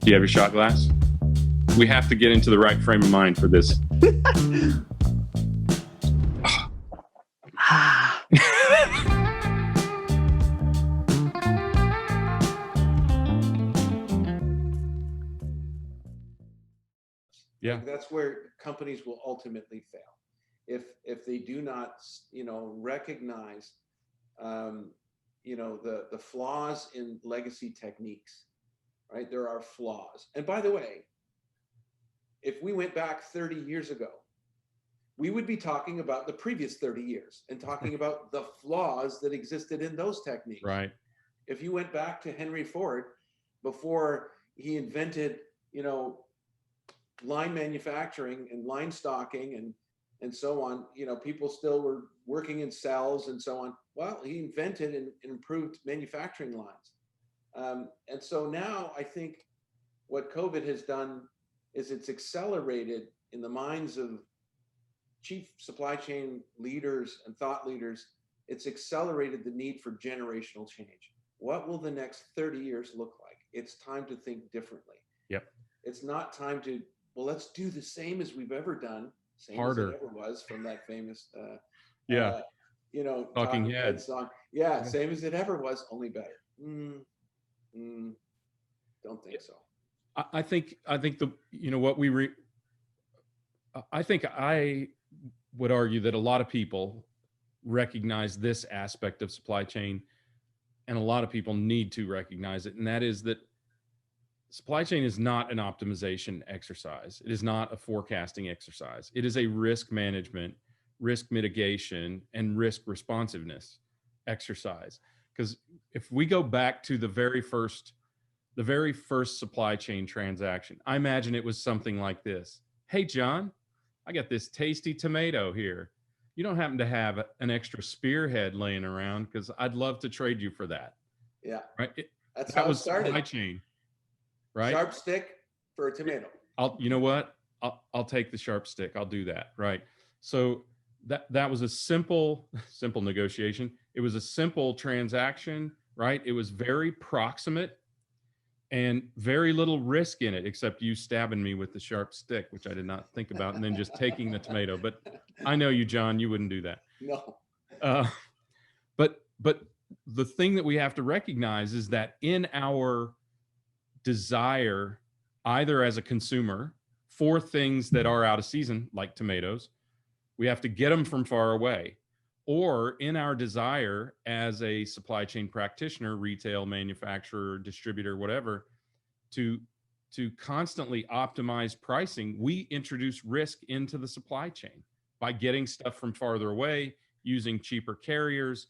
Do you have your shot glass? We have to get into the right frame of mind for this. Yeah. Like that's where companies will ultimately fail. If they do not, recognize, the flaws in legacy techniques, right? There are flaws. And by the way, if we went back 30 years ago, we would be talking about the previous 30 years and talking about the flaws that existed in those techniques. Right. If you went back to Henry Ford before he invented, line manufacturing and line stocking and so on, people still were working in cells and so on. Well, he invented and improved manufacturing lines. And so now I think what COVID has done is it's accelerated in the minds of chief supply chain leaders and thought leaders, it's accelerated the need for generational change. What will the next 30 years look like? It's time to think differently. Yep. It's not time to, well, let's do the same as we've ever done, same Harder. as it ever was, from that famous, Talking Heads song. Yeah, same as it ever was, only better. Don't think so. I think I would argue that a lot of people recognize this aspect of supply chain, and a lot of people need to recognize it. And that is that supply chain is not an optimization exercise. It is not a forecasting exercise. It is a risk management, risk mitigation, and risk responsiveness exercise. Because if we go back to the very first supply chain transaction, I imagine it was something like this. Hey, John, I got this tasty tomato here. You don't happen to have an extra spearhead laying around, because I'd love to trade you for that. Yeah. Right. That was started. Supply chain. Right. Sharp stick for a tomato. You know what? I'll take the sharp stick. I'll do that. Right. So that was a simple negotiation. It was a simple transaction, right? It was very proximate and very little risk in it, except you stabbing me with the sharp stick, which I did not think about, and then just taking the tomato. But I know you, John, you wouldn't do that. No. But the thing that we have to recognize is that in our desire, either as a consumer for things that are out of season, like tomatoes, we have to get them from far away, or in our desire as a supply chain practitioner, retail, manufacturer, distributor, whatever, to constantly optimize pricing, we introduce risk into the supply chain by getting stuff from farther away, using cheaper carriers,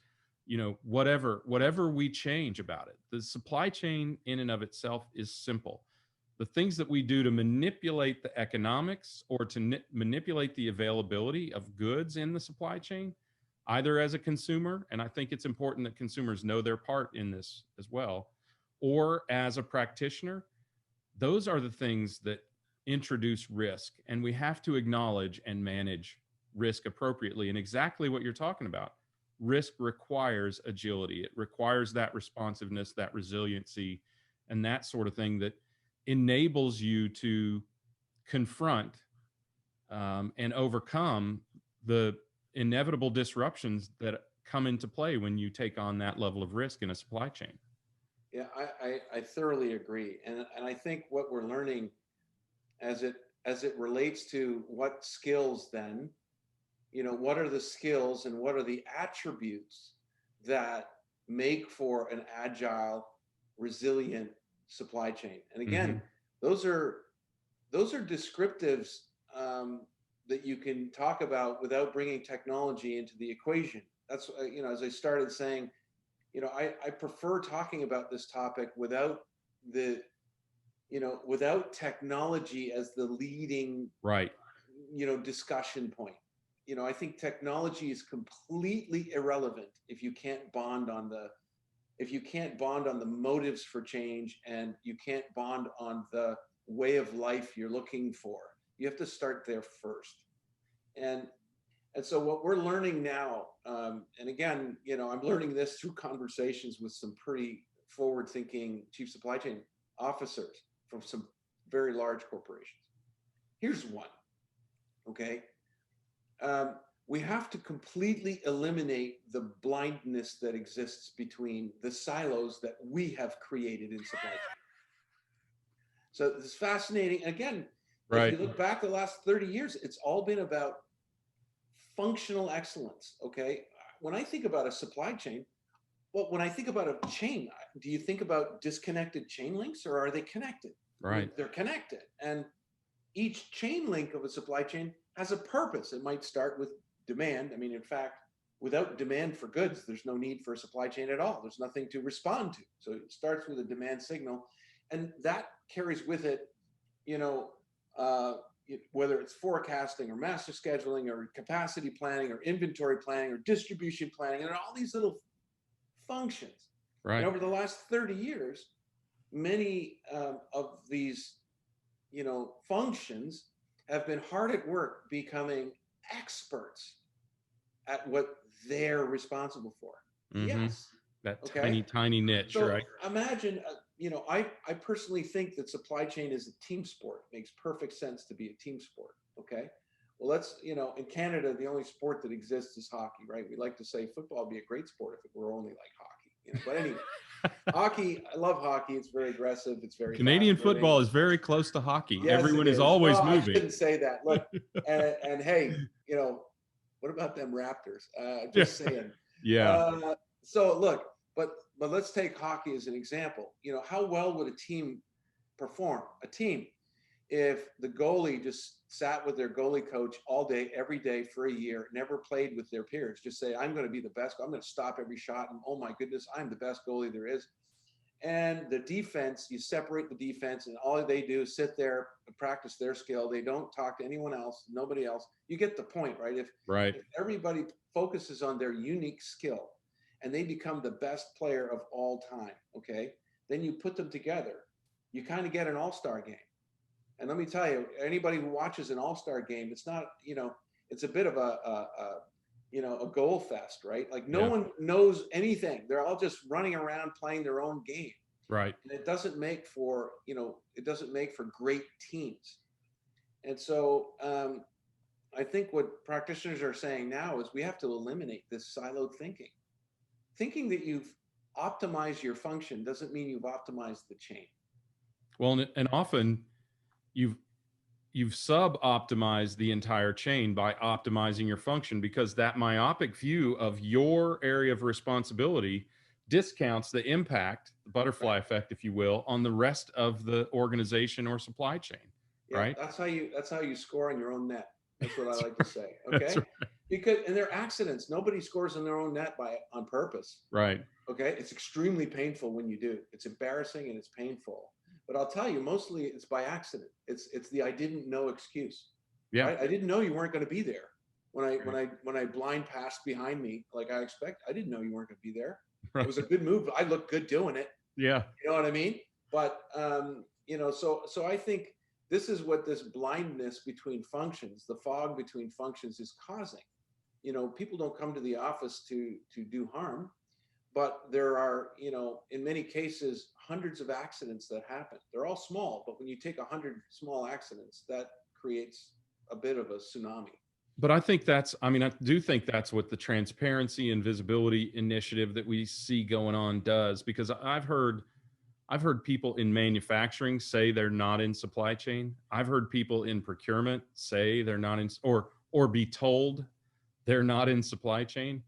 whatever we change about it. The supply chain in and of itself is simple. The things that we do to manipulate the economics or to manipulate the availability of goods in the supply chain, either as a consumer, and I think it's important that consumers know their part in this as well, or as a practitioner, those are the things that introduce risk. And we have to acknowledge and manage risk appropriately. And exactly what you're talking about. Risk requires agility. It requires that responsiveness, that resiliency, and that sort of thing that enables you to confront and overcome the inevitable disruptions that come into play when you take on that level of risk in a supply chain. Yeah, I thoroughly agree. And I think what we're learning as it relates to what skills then, what are the skills and what are the attributes that make for an agile, resilient supply chain? And again, those are descriptives that you can talk about without bringing technology into the equation. That's, as I started saying, I prefer talking about this topic without without technology as the leading, right, discussion point. I think technology is completely irrelevant if you can't bond on the motives for change, and you can't bond on the way of life you're looking for. You have to start there first. And so what we're learning now, and again, I'm learning this through conversations with some pretty forward-thinking chief supply chain officers, from some very large corporations. Here's one, okay? We have to completely eliminate the blindness that exists between the silos that we have created in supply chain. So it's fascinating. Again, Right. if you look back the last 30 years, it's all been about functional excellence, okay? When I think about a supply chain, well, when I think about a chain, do you think about disconnected chain links, or are they connected? Right. They're connected. And each chain link of a supply chain has a purpose. It might start with demand. I mean, in fact, without demand for goods, there's no need for a supply chain at all. There's nothing to respond to. So it starts with a demand signal, and that carries with it, you know, whether it's forecasting or master scheduling or capacity planning or inventory planning or distribution planning, and all these little functions. Right. And over the last 30 years, many of these, you know, functions have been hard at work becoming experts at what they're responsible for. Mm-hmm. Yes. That Okay. tiny niche, So right? imagine, you know, I personally think that supply chain is a team sport. It makes perfect sense to be a team sport. Okay. Well, let's, you know, in Canada, the only sport that exists is hockey, right? We like to say football would be a great sport if it were only like hockey, you know. But anyway, hockey, I love hockey. It's very aggressive. It's very Canadian fast moving. football is very close to hockey. Yes, Everyone it is is. always Well, I moving. shouldn't say that. Look, and hey, you know, what about them Raptors? Just saying. Yeah. So look, but let's take hockey as an example. You know, how well would a team perform? A team, if the goalie just sat with their goalie coach all day, every day for a year, never played with their peers, just say, I'm going to be the best. I'm going to stop every shot. And oh my goodness, I'm the best goalie there is. And the defense, you separate the defense, and all they do is sit there and practice their skill. They don't talk to anyone else, nobody else. You get the point, right? If everybody focuses on their unique skill and they become the best player of all time, okay, then you put them together, you kind of get an all-star game. And let me tell you, anybody who watches an all-star game, it's not, you know, it's a bit of you know, a goal fest, right? Like no one knows anything. They're all just running around playing their own game. Right. And it doesn't make for, you know, it doesn't make for great teams. And so I think what practitioners are saying now is we have to eliminate this siloed thinking. Thinking that you've optimized your function doesn't mean you've optimized the chain. Well, and often you've sub-optimized the entire chain by optimizing your function, because that myopic view of your area of responsibility discounts the impact, the butterfly effect, if you will, on the rest of the organization or supply chain. Yeah, right? that's how you score on your own net. That's what I like to say. Okay. Right. Because, and they're accidents. Nobody scores on their own net on purpose. Right. Okay. It's extremely painful when you do. It's embarrassing and it's painful. But I'll tell you, mostly it's by accident. It's the I didn't know excuse. Yeah. Right? I didn't know you weren't going to be there. When I blind passed behind me, like I expect, I didn't know you weren't going to be there. Right. It was a good move. I looked good doing it. Yeah. You know what I mean? But you know, so I think this is what this blindness between functions, the fog between functions, is causing. You know, people don't come to the office to do harm, but there are, you know, in many cases, hundreds of accidents that happen. They're all small, but when you take 100 small accidents, that creates a bit of a tsunami. But I think I do think that's what the transparency and visibility initiative that we see going on does, because I've heard people in manufacturing say they're not in supply chain. I've heard people in procurement say they're not in, or be told they're not in supply chain.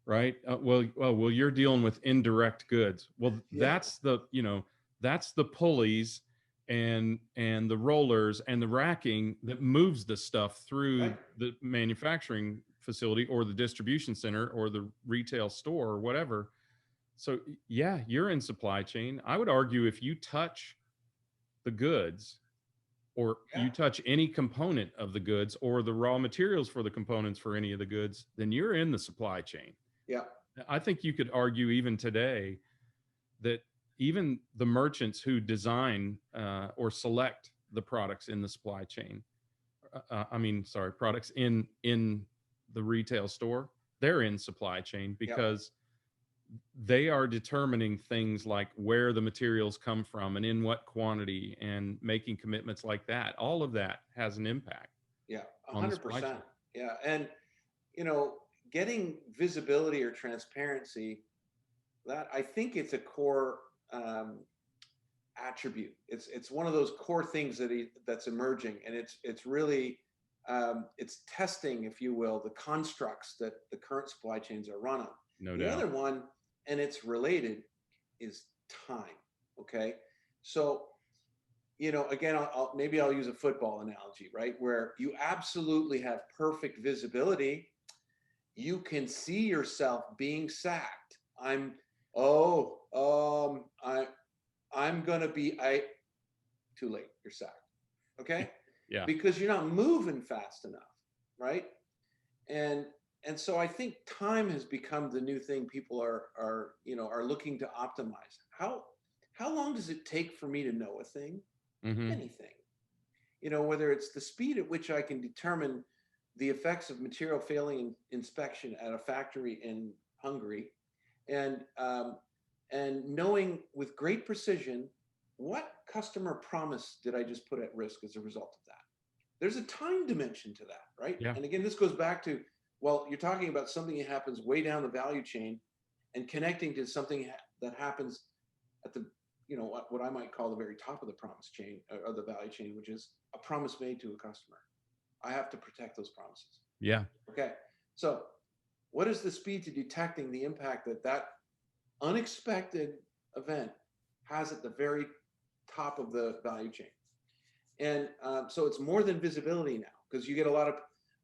Right. Well, you're dealing with indirect goods. Well, that's the pulleys and the rollers and the racking that moves the stuff through the manufacturing facility or the distribution center or the retail store or whatever. So yeah, you're in supply chain. I would argue if you touch the goods, or you touch any component of the goods or the raw materials for the components for any of the goods, then you're in the supply chain. Yeah. I think you could argue even today that even the merchants who design or select the products in the supply chain, products in the retail store, they're in supply chain, because they are determining things like where the materials come from and in what quantity, and making commitments like that. All of that has an impact Yeah, on the supply chain. 100%. Yeah. And, you know, getting visibility or transparency, that I think it's a core attribute. It's one of those core things that's emerging, and it's really it's testing, if you will, the constructs that the current supply chains are run on. No The doubt. other one, and it's related, is time. Okay, so you know, again, maybe I'll use a football analogy, right? Where you absolutely have perfect visibility, you can see yourself being sacked. Oh, I'm gonna be too late. You're sacked. Okay, Yeah. because you're not moving fast enough, right? And and so I think time has become the new thing people are looking to optimize. How long does it take for me to know a thing? Mm-hmm. Anything. You know, whether it's the speed at which I can determine the effects of material failing in inspection at a factory in Hungary, and knowing with great precision what customer promise did I just put at risk as a result of that. There's a time dimension to that, right? Yeah. And again, this goes back to, well, you're talking about something that happens way down the value chain and connecting to something that happens at the, you know, what I might call the very top of the promise chain, or the value chain, which is a promise made to a customer. I have to protect those promises. Yeah. Okay. So what is the speed to detecting the impact that unexpected event has at the very top of the value chain? And so it's more than visibility now, because you get a lot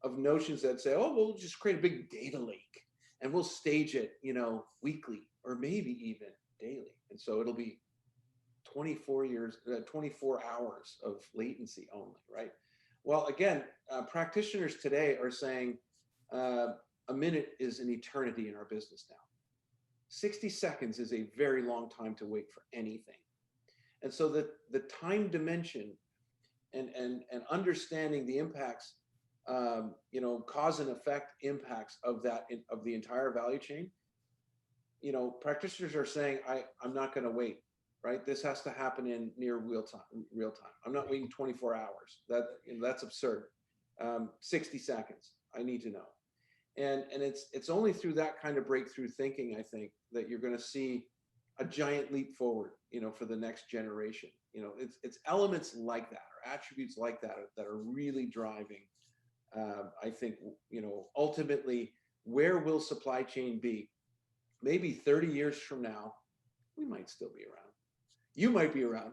of notions that say, oh, we'll just create a big data lake and we'll stage it, you know, weekly or maybe even daily. And so it'll be 24 hours of latency only, right? Well, again, practitioners today are saying a minute is an eternity in our business now. 60 seconds is a very long time to wait for anything. And so the time dimension and understanding the impacts, you know, cause and effect impacts of the entire value chain, you know, practitioners are saying, I'm not going to wait, right? This has to happen in near real time. I'm not waiting 24 hours. That's absurd. 60 seconds. I need to know. And it's only through that kind of breakthrough thinking, I think, that you're going to see a giant leap forward, you know, for the next generation. You know, it's elements like that, or attributes like that are really driving, I think, you know, ultimately, where will supply chain be? Maybe 30 years from now, we might still be around. You might be around.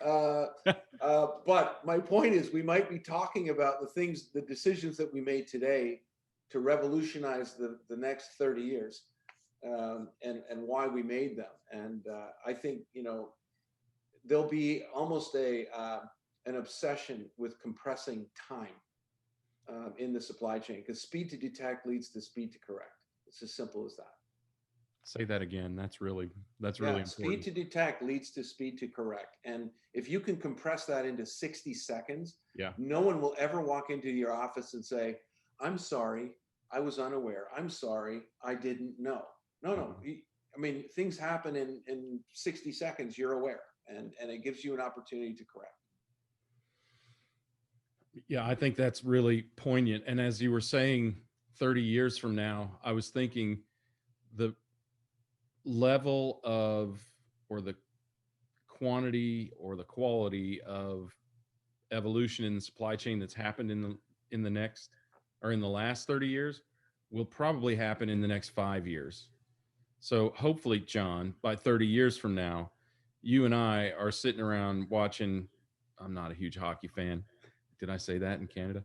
But my point is, we might be talking about the decisions that we made today to revolutionize the next 30 years, and why we made them. And I think, you know, there'll be almost an obsession with compressing time in the supply chain, because speed to detect leads to speed to correct. It's as simple as that. Say that again. That's really important. Speed to detect leads to speed to correct. And if you can compress that into 60 seconds, Yeah. no one will ever walk into your office and say, I'm sorry, I was unaware. I'm sorry, I didn't know. No. I mean, things happen in 60 seconds, you're aware, and it gives you an opportunity to correct. Yeah, I think that's really poignant. And as you were saying, 30 years from now, I was thinking the level of, or the quantity or the quality of evolution in the supply chain that's happened in the next, or in the last 30 years will probably happen in the next 5 years. So hopefully, John, by 30 years from now, you and I are sitting around watching. I'm not a huge hockey fan. Did I say that in Canada?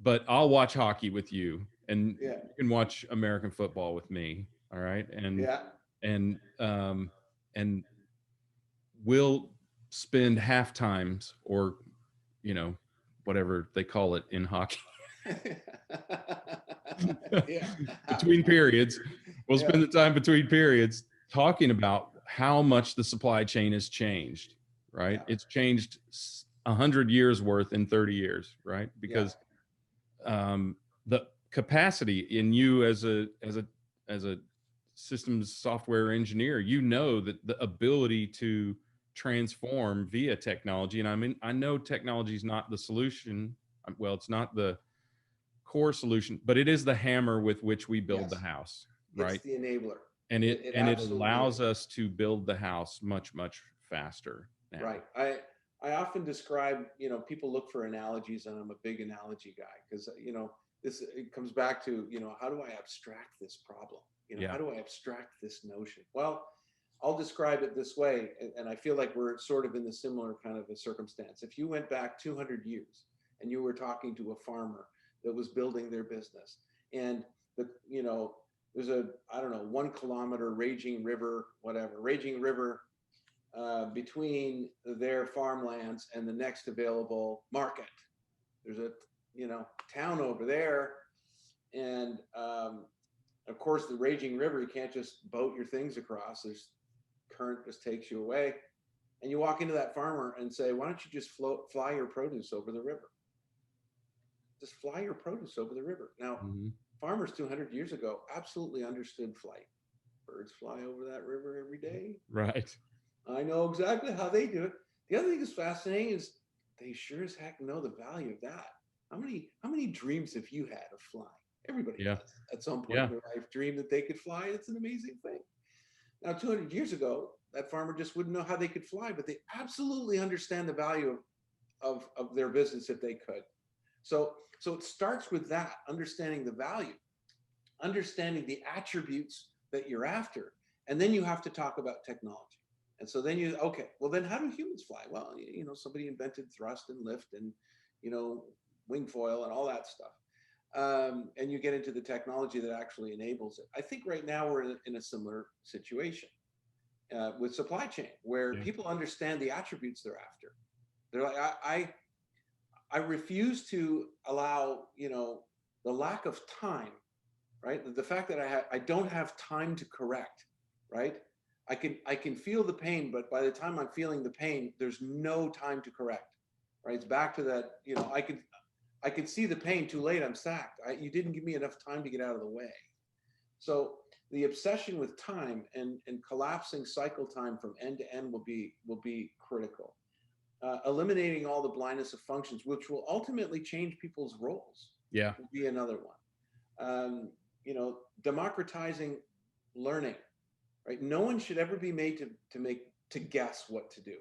But I'll watch hockey with you, and you can watch American football with me. All right. And we'll spend half times, or, you know, whatever they call it in hockey. Between periods, we'll spend the time between periods talking about how much the supply chain has changed, right? It's changed 100 years worth in 30 years, right? Because the capacity in you as a systems software engineer, you know that the ability to transform via technology, and I mean, I know technology is not the solution. Well, it's not the core solution, but it is the hammer with which we build the Yes, house, it's right? the enabler. And It it absolutely allows is. us to build the house much faster now. Right. I often describe, people look for analogies, and I'm a big analogy guy because, this it comes back to, how do I abstract this problem? Yeah. How do I abstract this notion? Well, I'll describe it this way, and I feel like we're sort of in the similar kind of a circumstance. If you went back 200 years and you were talking to a farmer that was building their business, and there's a, I don't know, 1 kilometer raging river, whatever, raging river between their farmlands and the next available market. There's a town over there, and of course the raging river, you can't just boat your things across. There's current just takes you away, and you walk into that farmer and say, "Why don't you just fly your produce over the river? Just fly your produce over the river." Now, farmers 200 years ago absolutely understood flight. Birds fly over that river every day. Right. I know exactly how they do it. The other thing that's fascinating is they sure as heck know the value of that. How many dreams have you had of flying? Everybody does at some point in their life dream that they could fly. It's an amazing thing. Now, 200 years ago, that farmer just wouldn't know how they could fly, but they absolutely understand the value of their business if they could. So it starts with that, understanding the value, understanding the attributes that you're after, and then you have to talk about technology. And so then okay, well then how do humans fly? Well, somebody invented thrust and lift and, wing foil and all that stuff. And you get into the technology that actually enables it. I think right now we're in a similar situation with supply chain, where people understand the attributes they're after. They're like, I refuse to allow, the lack of time, right? The fact that I don't have time to correct, right? I can feel the pain, but by the time I'm feeling the pain, there's no time to correct, right? It's back to that, I could see the pain, too late, I'm sacked. You didn't give me enough time to get out of the way. So the obsession with time and collapsing cycle time from end to end will be critical. Eliminating all the blindness of functions, which will ultimately change people's roles, will be another one. Democratizing learning, right? No one should ever be made to guess what to do,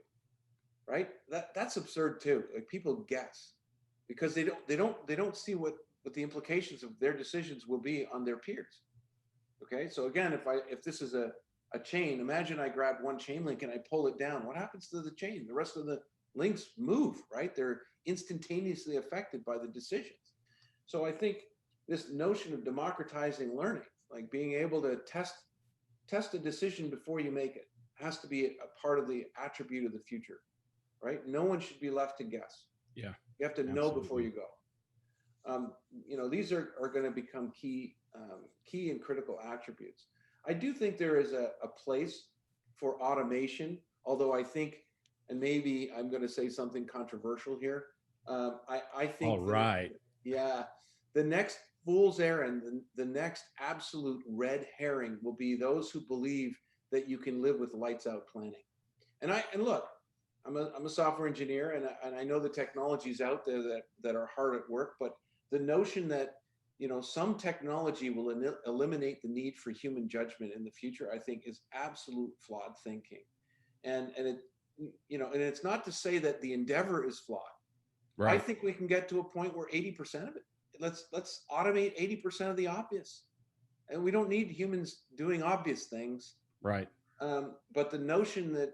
right? That's absurd too. Like, people guess because they don't see what the implications of their decisions will be on their peers. Okay, so again, if this is a chain, imagine I grab one chain link and I pull it down. What happens to the chain? The rest of the links move, right? They're instantaneously affected by the decisions. So I think this notion of democratizing learning, like being able to test a decision before you make it, has to be a part of the attribute of the future, right? No one should be left to guess. Yeah. You have to know before you go. These are going to become key and critical attributes. I do think there is a place for automation, although I think, and maybe I'm going to say something controversial here. I think, all right, the next fool's errand, the next absolute red herring will be those who believe that you can live with lights out planning. And look, I'm a software engineer, and I know the technologies out there that are hard at work, but the notion that some technology will eliminate the need for human judgment in the future, I think, is absolute flawed thinking. And it's not to say that the endeavor is flawed. Right. I think we can get to a point where 80% of it, let's automate 80% of the obvious, and we don't need humans doing obvious things. Right. But the notion that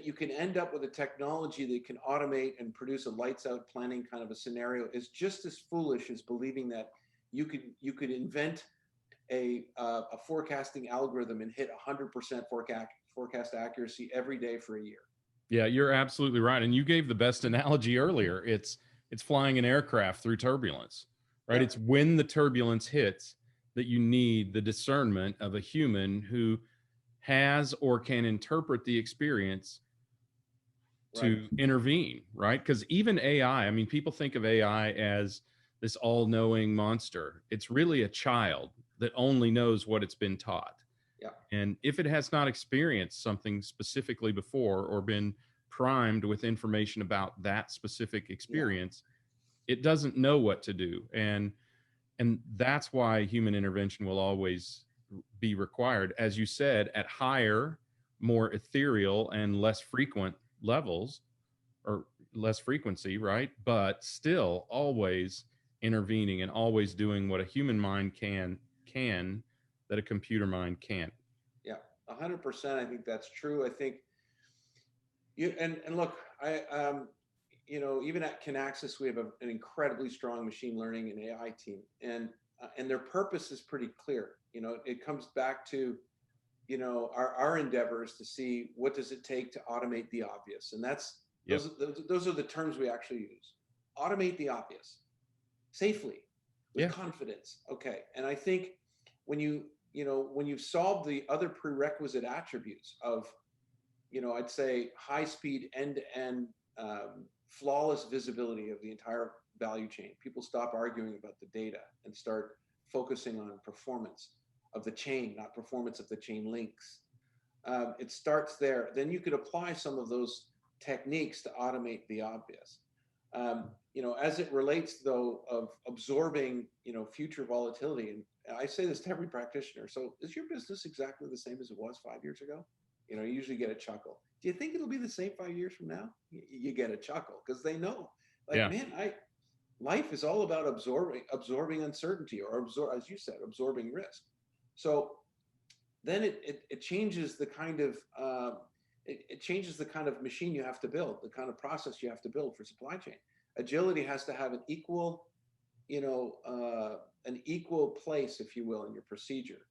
you can end up with a technology that can automate and produce a lights out planning kind of a scenario is just as foolish as believing that you could invent a forecasting algorithm and hit 100% forecast accuracy every day for a year. Yeah, you're absolutely right. And you gave the best analogy earlier. It's flying an aircraft through turbulence, right? Yep. It's when the turbulence hits that you need the discernment of a human who has or can interpret the experience to intervene, right? Because even AI, I mean, people think of AI as this all-knowing monster. It's really a child that only knows what it's been taught. Yeah. And if it has not experienced something specifically before or been primed with information about that specific experience, it doesn't know what to do. And that's why human intervention will always be required, as you said, at higher, more ethereal and less frequent levels, or less frequency, right? But still always intervening and always doing what a human mind can that a computer mind can't. Yeah, 100%. I think that's true. I think you and look, even at Kinaxis, we have an incredibly strong machine learning and AI team, and their purpose is pretty clear. It comes back to our endeavors to see what does it take to automate the obvious, and that's Yep. those are the terms we actually use. Automate the obvious safely, with confidence. Okay, and I think when you've solved the other prerequisite attributes of, I'd say high speed, end-to-end, flawless visibility of the entire value chain. People stop arguing about the data and start focusing on performance of the chain, not performance of the chain links. It starts there. Then you could apply some of those techniques to automate the obvious. As it relates though of absorbing, future volatility, and I say this to every practitioner. So is your business exactly the same as it was 5 years ago? You usually get a chuckle. Do you think it'll be the same 5 years from now? You get a chuckle because they know, man, life is all about absorbing uncertainty, or as you said, absorbing risk. So then it changes the kind of it changes the kind of machine you have to build, the kind of process you have to build for supply chain. Agility has to have an equal place, if you will, in your procedure,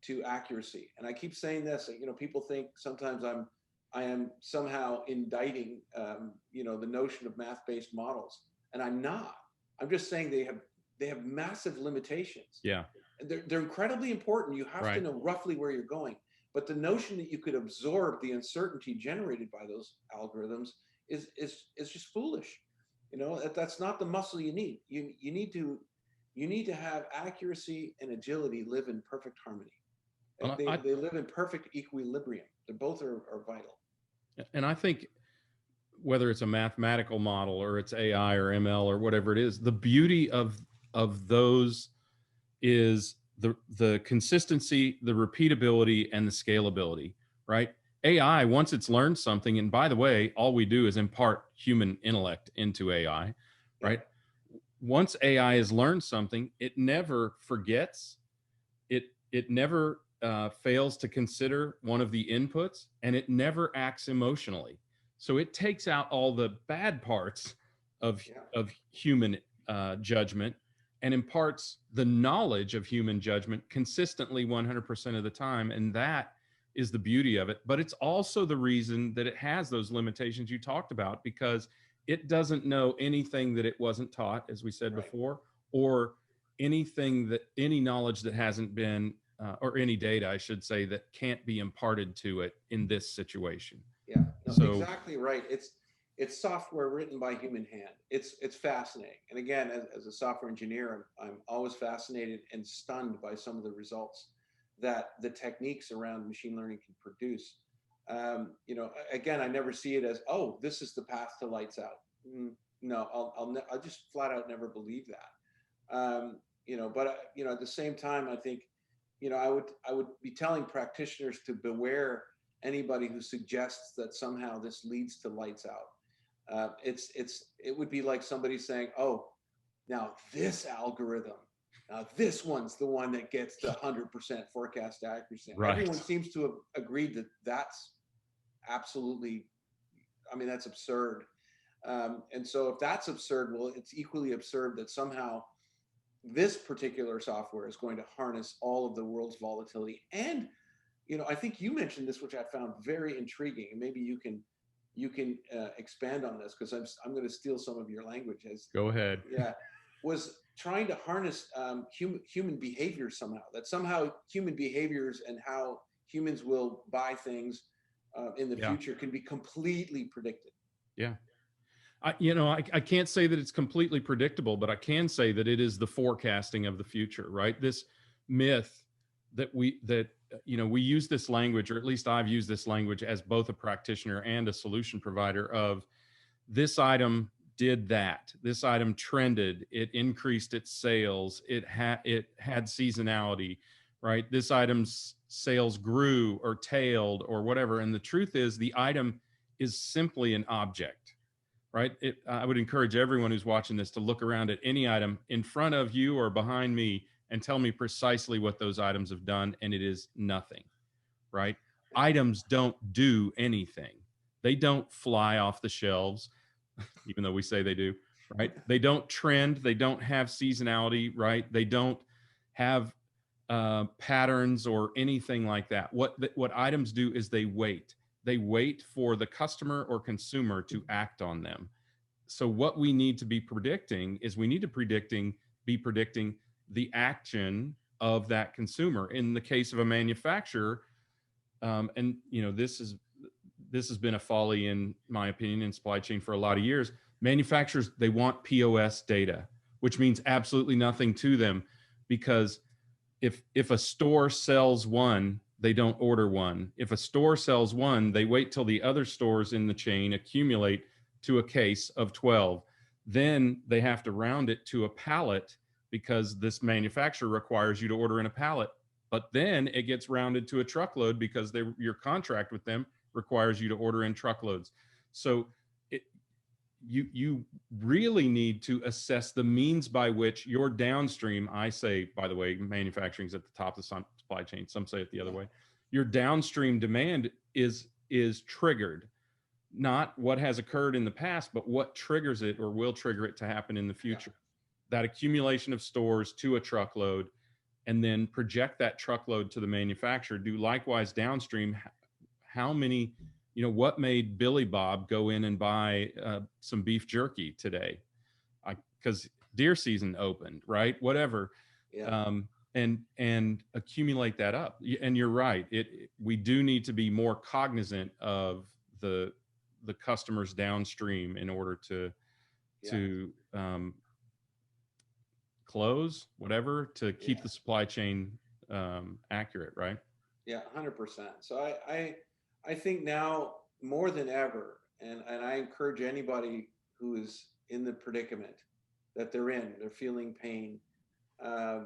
to accuracy. And I keep saying this, people think sometimes I am somehow indicting, the notion of math-based models, and I'm not. I'm just saying they have massive limitations. Yeah. And they're incredibly important. You have to know roughly where you're going. But the notion that you could absorb the uncertainty generated by those algorithms is just foolish. That's not the muscle you need. You need to have accuracy and agility live in perfect harmony. They live in perfect equilibrium. They both are vital. And I think whether it's a mathematical model or it's AI or ML or whatever it is, the beauty of those is the consistency, the repeatability, and the scalability, right? AI, once it's learned something, and by the way, all we do is impart human intellect into AI, right? Once AI has learned something, it never forgets. It never fails to consider one of the inputs, and it never acts emotionally. So it takes out all the bad parts of human judgment and imparts the knowledge of human judgment consistently 100% of the time. And that is the beauty of it. But it's also the reason that it has those limitations you talked about, because it doesn't know anything that it wasn't taught, as we said before, or any knowledge that hasn't been, or any data, I should say, that can't be imparted to it in this situation. Yeah, no, exactly right. It's software written by human hand. It's fascinating. And again, as a software engineer, I'm always fascinated and stunned by some of the results that the techniques around machine learning can produce. Again, I never see it as, oh, this is the path to lights out. No, I'll just flat out never believe that. But at the same time, I think, I would be telling practitioners to beware anybody who suggests that somehow this leads to lights out. It would be like somebody saying, oh, now this algorithm, this one's the one that gets the 100% forecast accuracy. Right. Everyone seems to have agreed that that's absolutely, that's absurd. And so if that's absurd, well, it's equally absurd that somehow this particular software is going to harness all of the world's volatility. And I think you mentioned this, which I found very intriguing, and maybe you can expand on this, because I'm going to steal some of your language. Go ahead. Yeah, was trying to harness human behavior somehow. That somehow human behaviors and how humans will buy things in the future can be completely predicted. Yeah. I can't say that it's completely predictable, but I can say that it is the forecasting of the future, right? This myth that we use this language, or at least I've used this language as both a practitioner and a solution provider of this item did that. This item trended, it increased its sales, it had seasonality, right? This item's sales grew or tailed or whatever. And the truth is the item is simply an object, right? I would encourage everyone who's watching this to look around at any item in front of you or behind me and tell me precisely what those items have done, and it is nothing, right? Items don't do anything. They don't fly off the shelves, even though we say they do, right? They don't trend. They don't have seasonality, right? They don't have patterns or anything like that. What items do is they wait. They wait for the customer or consumer to act on them. So what we need to be predicting is we need to be predicting the action of that consumer. In the case of a manufacturer, and this has been a folly, in my opinion, in supply chain for a lot of years. Manufacturers, they want POS data, which means absolutely nothing to them, because if a store sells one, they don't order one. If a store sells one, they wait till the other stores in the chain accumulate to a case of 12. Then they have to round it to a pallet, because this manufacturer requires you to order in a pallet. But then it gets rounded to a truckload because your contract with them requires you to order in truckloads. So you really need to assess the means by which your downstream, I say, by the way, manufacturing is at the top of the supply chain. Some say it the other way. Your downstream demand is triggered, not what has occurred in the past, but what triggers it or will trigger it to happen in the future. That accumulation of stores to a truckload, and then project that truckload to the manufacturer. Do likewise downstream. How many, what made Billy Bob go in and buy some beef jerky today? Because deer season opened, right? Whatever. Yeah. And accumulate that up. And you're right. We do need to be more cognizant of the customers downstream in order to close whatever, to keep the supply chain accurate, right? Yeah, 100%. So I think now more than ever, and I encourage anybody who is in the predicament that they're feeling pain, to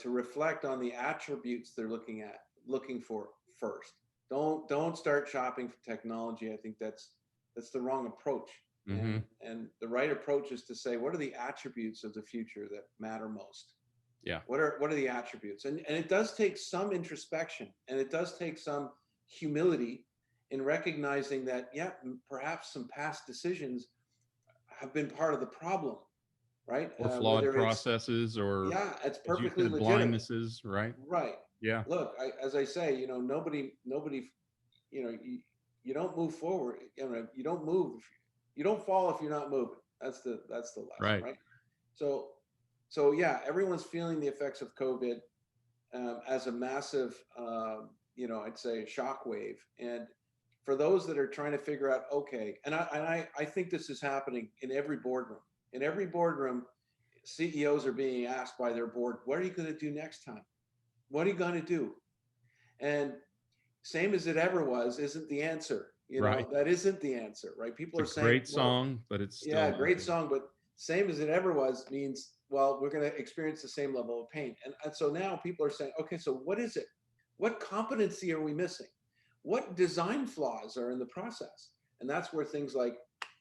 reflect on the attributes they're looking for first. Don't start shopping for technology. I think that's the wrong approach. Mm-hmm. And the right approach is to say, what are the attributes of the future that matter most? Yeah. What are the attributes? And it does take some introspection, and it does take some humility in recognizing that, perhaps some past decisions have been part of the problem, right? Or flawed processes, or it's perfectly said, legitimate. blindnesses, right? Right. Yeah. Look, as I say, nobody, you don't move forward. You don't move. You don't fall if you're not moving. That's the lesson, right? So yeah, everyone's feeling the effects of COVID as a massive, I'd say, shockwave. And for those that are trying to figure out, okay, and I think this is happening in every boardroom. In every boardroom, CEOs are being asked by their board, what are you going to do next time? What are you going to do? And same as it ever was isn't the answer. That isn't the answer, right? People are saying, great song, but it's still great song, but same as it ever was means, well, we're going to experience the same level of pain. And so now people are saying, okay, so what is it? What competency are we missing? What design flaws are in the process? And that's where things like,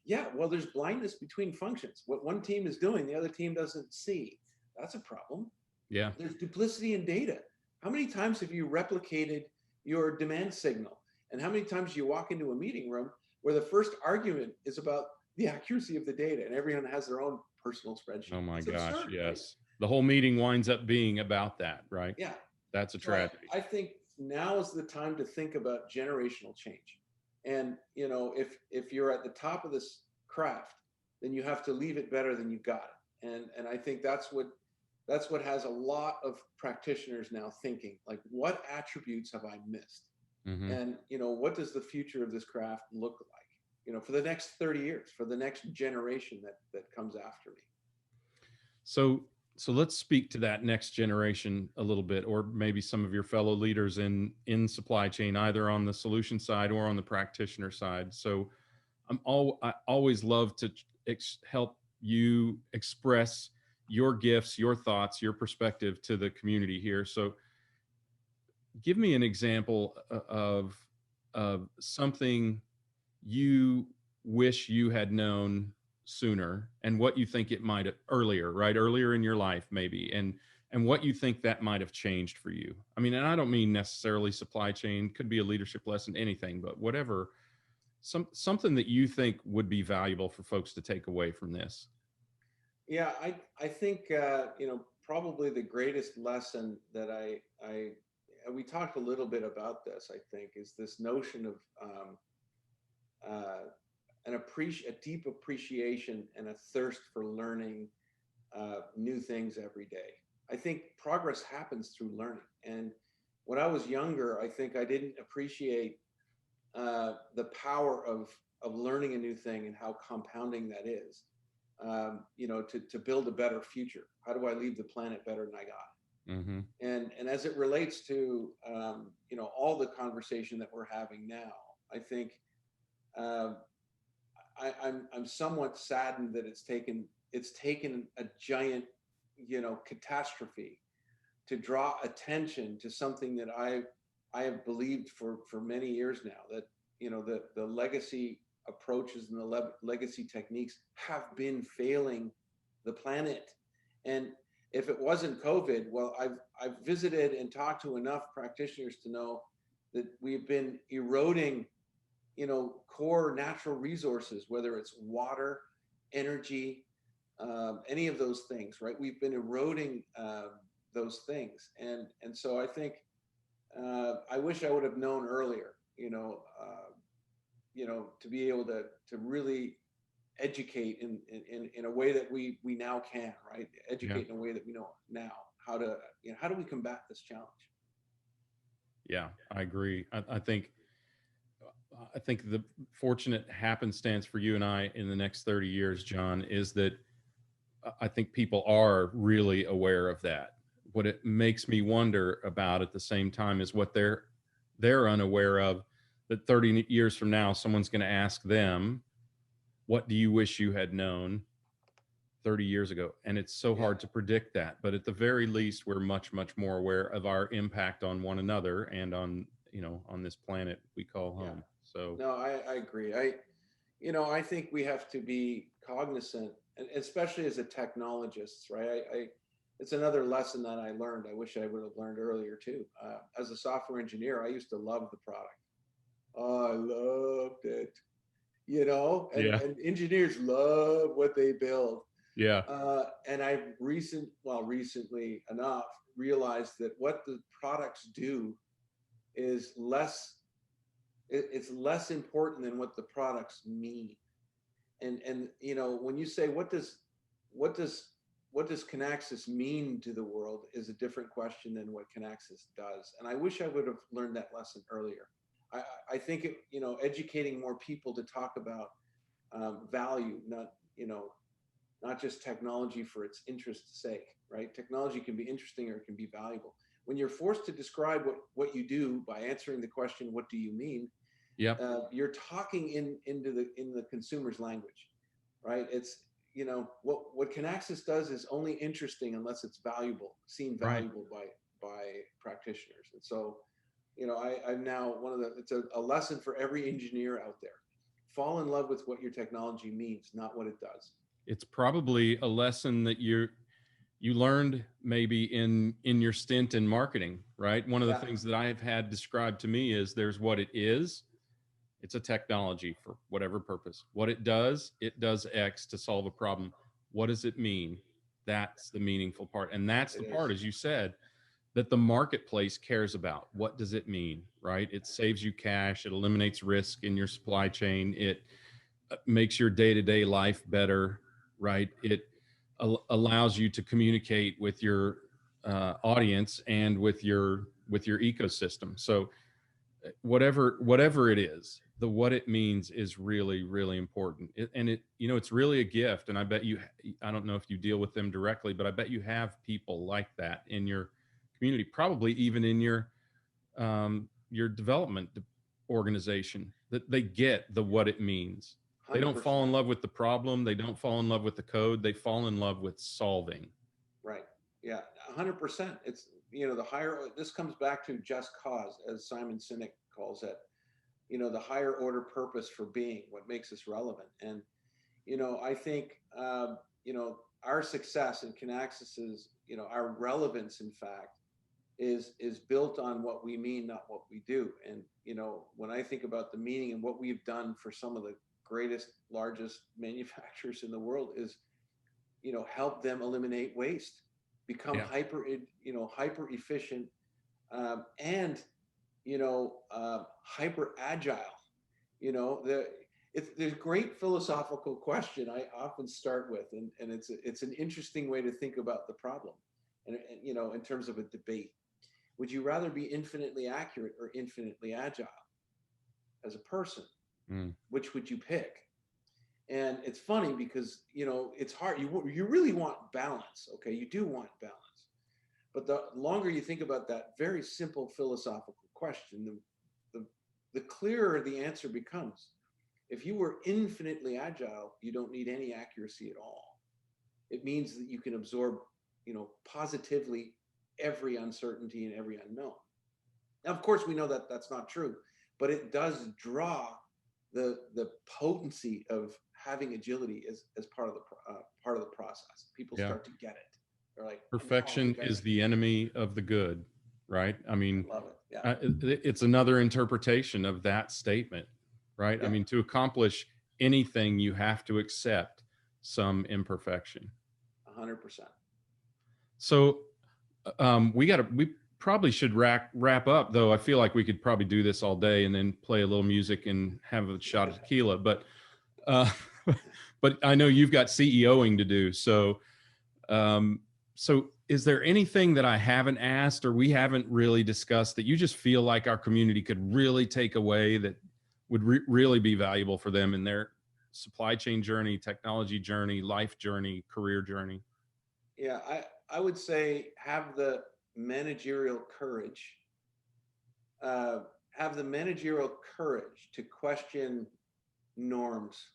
there's blindness between functions. What one team is doing, the other team doesn't see. That's a problem. Yeah. There's duplicity in data. How many times have you replicated your demand signal? And how many times do you walk into a meeting room where the first argument is about the accuracy of the data, and everyone has their own personal spreadsheet? Oh my it's gosh, absurd, yes. right? The whole meeting winds up being about that, right? Yeah. That's a tragedy. I think now is the time to think about generational change. And, if you're at the top of this craft, then you have to leave it better than you got it. And I think that's what has a lot of practitioners now thinking, like, what attributes have I missed? Mm-hmm. And, what does the future of this craft look like? for the next 30 years, for the next generation that comes after me. So let's speak to that next generation a little bit, or maybe some of your fellow leaders in supply chain, either on the solution side or on the practitioner side. So I always love to help you express your gifts, your thoughts, your perspective to the community here. So give me an example of something you wish you had known sooner, and what you think it might have earlier in your life maybe, and what you think that might have changed for you. I mean, and I don't mean necessarily supply chain, could be a leadership lesson, anything, but whatever, something that you think would be valuable for folks to take away from this. Yeah, I think probably the greatest lesson that we talked a little bit about this, I think, is this notion of a deep appreciation and a thirst for learning new things every day. I think progress happens through learning. And when I was younger, I think I didn't appreciate the power of learning a new thing and how compounding that is. To build a better future. How do I leave the planet better than I got? Mm-hmm. And as it relates to all the conversation that we're having now, I think I'm somewhat saddened that it's taken a giant catastrophe to draw attention to something that I have believed for many years now, that the legacy approaches and the legacy techniques have been failing the planet. And if it wasn't COVID, well, I've visited and talked to enough practitioners to know that we've been eroding, core natural resources, whether it's water, energy, any of those things, right? We've been eroding those things. And so I think I wish I would have known earlier, to be able to really educate in a way that we now can, right? Educate in a way that we know now how to, how do we combat this challenge? Yeah, I agree. I think the fortunate happenstance for you and I in the next 30 years, John, is that I think people are really aware of that. What it makes me wonder about at the same time is what they're unaware of, that 30 years from now, someone's going to ask them, what do you wish you had known 30 years ago? And it's so hard to predict that. But at the very least, we're much, much more aware of our impact on one another and on this planet we call home. So no, I agree. I think we have to be cognizant, and especially as a technologist, right? It's another lesson that I learned. I wish I would have learned earlier too. As a software engineer, I used to love the product. Oh, I loved it, and engineers love what they build. Yeah. And I recently enough realized that what the products do is it's less important than what the products mean. And when you say what does Kinaxis mean to the world is a different question than what Kinaxis does. And I wish I would have learned that lesson earlier. I think educating more people to talk about value, not just technology for its interest's sake, right? Technology can be interesting or it can be valuable. When you're forced to describe what you do by answering the question, what do you mean? You're talking in the consumer's language, right? It's, what Kinaxis does is only interesting unless it's seen valuable by practitioners. And so, I'm now it's a lesson for every engineer out there. Fall in love with what your technology means, not what it does. It's probably a lesson that you learned maybe in your stint in marketing, right? One of the things that I've had described to me is there's what it is. It's a technology for whatever purpose. What it does X to solve a problem. What does it mean? That's the meaningful part. And that's the part, as you said, that the marketplace cares about. What does it mean, right? It saves you cash. It eliminates risk in your supply chain. It makes your day-to-day life better, right? It allows you to communicate with your audience and with your ecosystem. So whatever it is, the what it means is really, really important. And it's really a gift. And I bet you, I don't know if you deal with them directly, but I bet you have people like that in your community, probably even in your development organization, that they get the what it means. They don't fall 100%. in love with the problem. They don't fall in love with the code. They fall in love with solving. Right. Yeah, 100%. It's, the higher, this comes back to just cause, as Simon Sinek calls it, the higher order purpose for being, what makes us relevant. And, I think, our success in Kinaxis is, our relevance, in fact, is built on what we mean, not what we do. And, when I think about the meaning and what we've done for some of the greatest, largest manufacturers in the world is, help them eliminate waste, become hyper efficient, and hyper agile. There's a great philosophical question I often start with, and it's an interesting way to think about the problem, and in terms of a debate. Would you rather be infinitely accurate or infinitely agile as a person? Which would you pick? And it's funny because, it's hard. You really want balance. Okay. You do want balance. But the longer you think about that very simple philosophical question, the clearer the answer becomes. If you were infinitely agile, you don't need any accuracy at all. It means that you can absorb, positively every uncertainty and every unknown. Now, of course, we know that that's not true, but it does draw the potency of having agility as part of the process. People start to get it. They're like, perfection is the enemy of the good, right? I mean, love it. Yeah. It's another interpretation of that statement, right? Yeah. I mean, to accomplish anything, you have to accept some imperfection. 100%. So we probably should wrap up, though. I feel like we could probably do this all day and then play a little music and have a shot of tequila. But but I know you've got CEOing to do. So so is there anything that I haven't asked or we haven't really discussed that you just feel like our community could really take away that would really be valuable for them in their supply chain journey, technology journey, life journey, career journey? Yeah, I would say have the managerial courage. Have the managerial courage to question norms.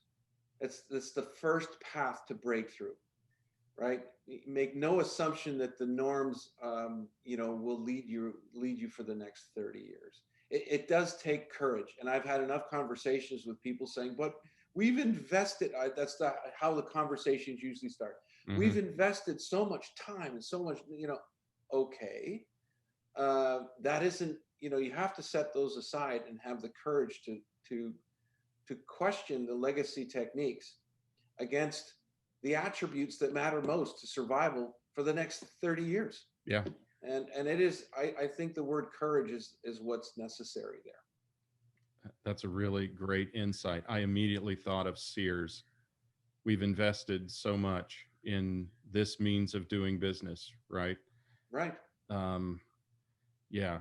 That's the first path to breakthrough, right? Make no assumption that the norms, will lead you for the next 30 years. It does take courage, and I've had enough conversations with people saying, "But we've invested." That's how the conversations usually start. Mm-hmm. We've invested so much time and so much, okay. That isn't, you have to set those aside and have the courage to question the legacy techniques against the attributes that matter most to survival for the next 30 years. Yeah. And it is, I think the word courage is what's necessary there. That's a really great insight. I immediately thought of Sears. We've invested so much in this means of doing business, right? Right. Yeah.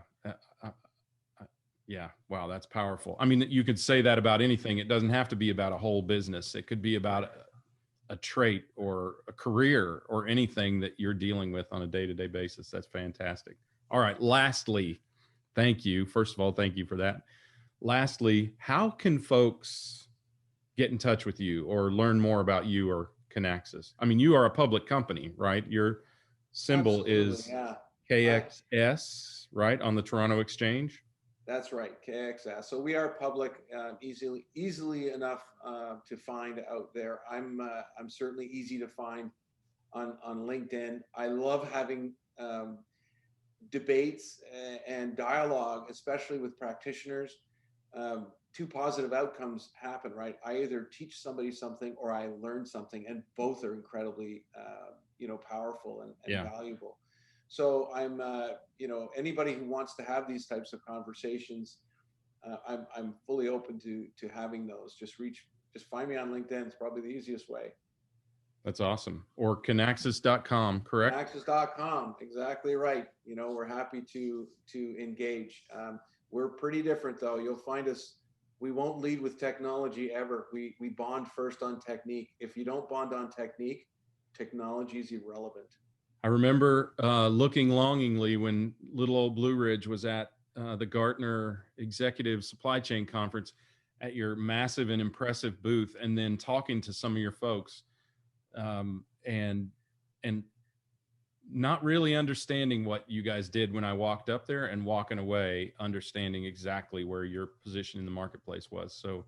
Yeah. Wow. That's powerful. I mean, you could say that about anything. It doesn't have to be about a whole business. It could be about a trait or a career or anything that you're dealing with on a day-to-day basis. That's fantastic. All right. Lastly, thank you. First of all, thank you for that. Lastly, how can folks get in touch with you or learn more about you or Kinaxis? I mean, you are a public company, right? Your symbol is KXS, right, on the Toronto Exchange? That's right, KXS. So we are public, easily enough to find out there. I'm certainly easy to find on LinkedIn. I love having debates and dialogue, especially with practitioners. Two positive outcomes happen, right? I either teach somebody something or I learn something, and both are incredibly, powerful and valuable. So I'm, anybody who wants to have these types of conversations, I'm fully open to having those. Just find me on LinkedIn. It's probably the easiest way. That's awesome. Or Kinaxis.com, correct? Kinaxis.com, exactly right. We're happy to engage. We're pretty different, though. You'll find us we won't lead with technology ever. We bond first on technique. If you don't bond on technique, technology is irrelevant. I remember looking longingly when little old Blue Ridge was at the Gartner Executive Supply Chain Conference at your massive and impressive booth, and then talking to some of your folks, and not really understanding what you guys did when I walked up there, and walking away understanding exactly where your position in the marketplace was. So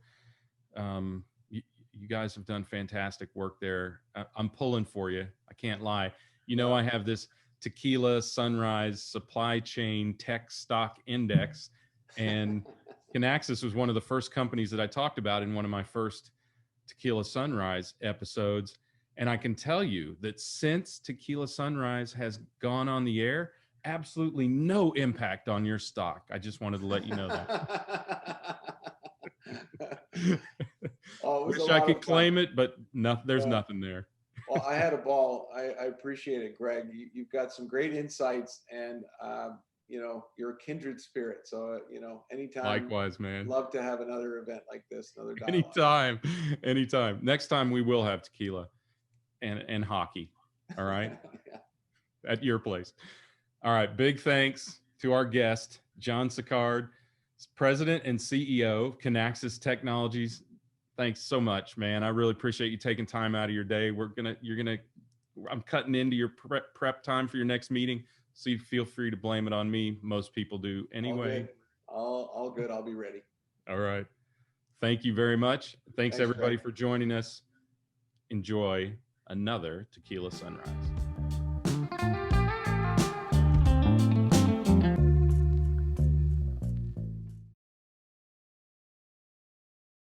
you guys have done fantastic work there. I'm pulling for you. I can't lie. You know, I have this TECHquila Sunrise Supply Chain Tech Stock Index, and Kinaxis was one of the first companies that I talked about in one of my first TECHquila Sunrise episodes. And I can tell you that since TECHquila Sunrise has gone on the air, absolutely no impact on your stock. I just wanted to let you know that. Oh, wish I could claim it, but there's nothing there. Well, I had a ball. I appreciate it, Greg. You've got some great insights, and you know, you're a kindred spirit. So you know, anytime. Likewise, man. Love to have another event like this, another Anytime, dialogue. anytime. Next time we will have tequila and hockey. All right. Yeah. At your place. All right. Big thanks to our guest, John Sicard, President and CEO of Kinaxis Technologies. Thanks so much, man. I really appreciate you taking time out of your day. I'm cutting into your prep time for your next meeting, so you feel free to blame it on me. Most people do anyway. All good. I'll be ready. All right. Thank you very much. Thanks everybody, Greg, for joining us. Enjoy another TECHquila Sunrise.